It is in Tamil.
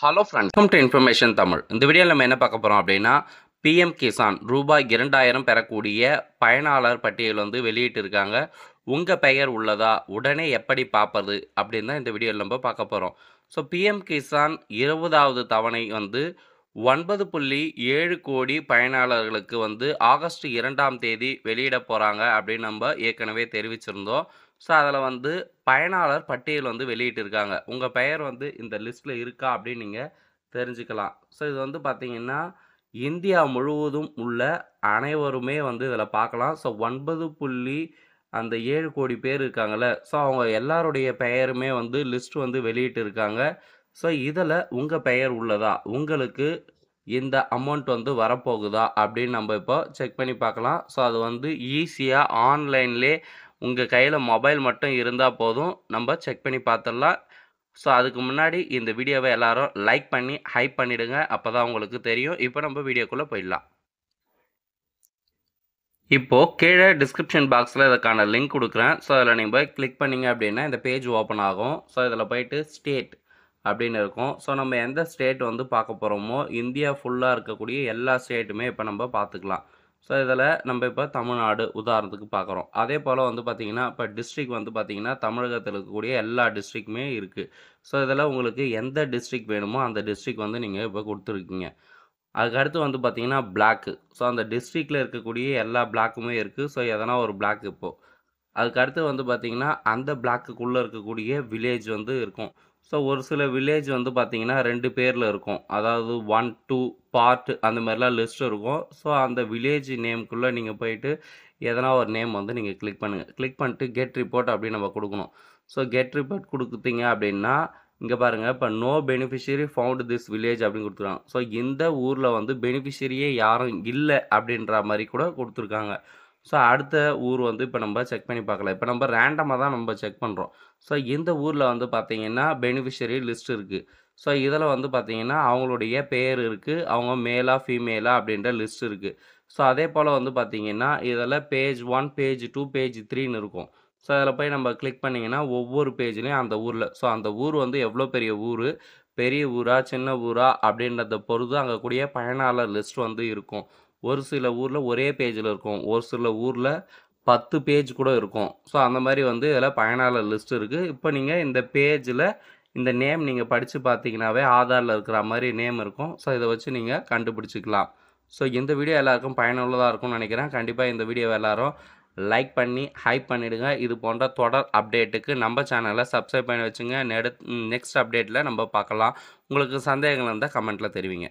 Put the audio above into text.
Hello friends, welcome to information Tamil. இந்த வீடியோவில் நம்ம என்ன பார்க்க போகிறோம் அப்படின்னா, பிஎம் கிசான் ரூபாய் 2000 பெறக்கூடிய பயனாளர் பட்டியல் வந்து வெளியிட்டிருக்காங்க. உங்கள் பெயர் உள்ளதா, உடனே எப்படி பார்ப்பது அப்படின்னு தான் இந்த வீடியோவில் நம்ம பார்க்க போகிறோம். ஸோ பிஎம் கிசான் 20வது தவணை வந்து 9.7 கோடி பயனாளர்களுக்கு வந்து ஆகஸ்ட் 2ஆம் தேதி வெளியிட போகிறாங்க அப்படின்னு நம்ம ஏற்கனவே தெரிவிச்சிருந்தோம். ஸோ அதில் வந்து பயனாளர் பட்டியல் வந்து வெளியிட்டிருக்காங்க. உங்கள் பெயர் வந்து இந்த லிஸ்ட்டில் இருக்கா அப்படின்னு நீங்கள் தெரிஞ்சுக்கலாம். ஸோ இது வந்து பார்த்தீங்கன்னா, இந்தியா முழுவதும் உள்ள அனைவருமே வந்து இதில் பார்க்கலாம். ஸோ 9.7 கோடி பேர் இருக்காங்கல்ல, ஸோ அவங்க எல்லாருடைய பெயருமே வந்து லிஸ்ட் வந்து வெளியிட்டிருக்காங்க. ஸோ இதில் உங்கள் பெயர் உள்ளதா, உங்களுக்கு இந்த அமௌண்ட் வந்து வரப்போகுதா அப்படின்னு நம்ம இப்போ செக் பண்ணி பார்க்கலாம். ஸோ அது வந்து ஈஸியாக ஆன்லைன்லே உங்கள் கையில் மொபைல் மட்டும் இருந்தால் போதும், நம்ம செக் பண்ணி பார்த்துடலாம். ஸோ அதுக்கு முன்னாடி இந்த வீடியோவை எல்லாரும் லைக் பண்ணி ஹைப் பண்ணிவிடுங்க, அப்போ தான் உங்களுக்கு தெரியும். இப்போ நம்ம வீடியோக்குள்ளே போயிடலாம். இப்போது கீழே டிஸ்கிரிப்ஷன் பாக்ஸில் இதுக்கான லிங்க் கொடுக்குறேன். ஸோ அதில் நீங்கள் கிளிக் பண்ணிங்க அப்படின்னா இந்த பேஜ் ஓப்பன் ஆகும். ஸோ இதில் போயிட்டு ஸ்டேட் அப்படின்னு இருக்கும். ஸோ நம்ம எந்த ஸ்டேட் வந்து பார்க்க போகிறோமோ, இந்தியா ஃபுல்லாக இருக்கக்கூடிய எல்லா ஸ்டேட்டுமே இப்போ நம்ம பார்த்துக்கலாம். ஸோ இதில் நம்ம இப்போ தமிழ்நாடு உதாரணத்துக்கு பார்க்குறோம். அதே போல் வந்து பார்த்திங்கன்னா, இப்போ டிஸ்ட்ரிக் வந்து பார்த்திங்கன்னா, தமிழகத்தில் இருக்கக்கூடிய எல்லா டிஸ்ட்ரிக்குமே இருக்குது. ஸோ இதில் உங்களுக்கு எந்த டிஸ்ட்ரிக் வேணுமோ அந்த டிஸ்ட்ரிக் வந்து நீங்கள் இப்போ கொடுத்துருக்கீங்க. அதுக்கடுத்து வந்து பார்த்திங்கன்னா பிளாக்கு. ஸோ அந்த டிஸ்ட்ரிக்டில் இருக்கக்கூடிய எல்லா பிளாக்குமே இருக்குது. ஸோ எதனா ஒரு பிளாக் இப்போது. அதுக்கடுத்து வந்து பார்த்திங்கன்னா, அந்த பிளாக்குக்குள்ளே இருக்கக்கூடிய வில்லேஜ் வந்து இருக்கும். ஸோ ஒரு சில வில்லேஜ் வந்து பார்த்திங்கன்னா 2 பேரில் இருக்கும். அதாவது 1, 2 பார்ட் அந்த மாதிரிலாம் லிஸ்ட் இருக்கும். ஸோ அந்த வில்லேஜ் நேம்குள்ளே நீங்கள் போயிட்டு எதனா ஒரு நேம் வந்து நீங்கள் கிளிக் பண்ணுங்கள். கிளிக் பண்ணிட்டு கெட் ரிப்போர்ட் அப்படின்னு நம்ம கொடுக்கணும். ஸோ கெட் ரிப்போர்ட் கொடுத்தீங்க அப்படின்னா, இங்கே பாருங்கள், இப்போ no beneficiary found this village அப்படின்னு கொடுத்துருக்காங்க. ஸோ இந்த ஊரில் வந்து பெனிஃபிஷியரியே யாரும் இல்லை அப்படின்ற மாதிரி கூட கொடுத்துருக்காங்க. ஸோ அடுத்த ஊர் வந்து இப்போ நம்ம செக் பண்ணி பார்க்கலாம். இப்போ நம்ம ரேண்டமாக தான் நம்ம செக் பண்ணுறோம். ஸோ இந்த ஊரில் வந்து பார்த்திங்கன்னா பெனிஃபிஷரி லிஸ்ட் இருக்குது. ஸோ இதில் வந்து பார்த்திங்கன்னா அவங்களுடைய பேர் இருக்குது, அவங்க மேலா ஃபீமேலா அப்படின்ற லிஸ்ட் இருக்குது. ஸோ அதே போல் வந்து பார்த்திங்கன்னா இதில் பேஜ் 1, பேஜ் 2, பேஜ் 3ன்னு இருக்கும். ஸோ அதில் போய் நம்ம கிளிக் பண்ணிங்கன்னா ஒவ்வொரு பேஜ்லேயும் அந்த ஊரில், ஸோ அந்த ஊர் வந்து எவ்வளோ பெரிய ஊர், பெரிய ஊரா சின்ன ஊரா அப்படின்றத பொறுத்து அங்கே கூடிய பயனாளர் லிஸ்ட் வந்து இருக்கும். ஒரு சில ஊரில் ஒரே பேஜில் இருக்கும், ஒரு சில ஊரில் 10 பேஜ் கூட இருக்கும். ஸோ அந்த மாதிரி வந்து இதில் பயனாளர் லிஸ்ட் இருக்குது. இப்போ நீங்கள் இந்த பேஜில் இந்த நேம் நீங்கள் படித்து பார்த்தீங்கன்னாவே ஆதாரில் இருக்கிற மாதிரி நேம் இருக்கும். ஸோ இதை வச்சு நீங்கள் கண்டுபிடிச்சிக்கலாம். ஸோ இந்த வீடியோ எல்லாருக்கும் பயனுள்ளதாக இருக்கும்னு நினைக்கிறேன். கண்டிப்பாக இந்த வீடியோவை எல்லாரும் லைக் பண்ணி ஹைப் பண்ணிவிடுங்க. இது போன்ற தொடர் அப்டேட்டுக்கு நம்ம சேனலை சப்ஸ்கிரைப் பண்ணி வச்சுங்க. நெக்ஸ்ட் அப்டேட்டில் நம்ம பார்க்கலாம். உங்களுக்கு சந்தேகங்கள் இருந்தால் கமெண்ட்டில் தெரிவிங்க.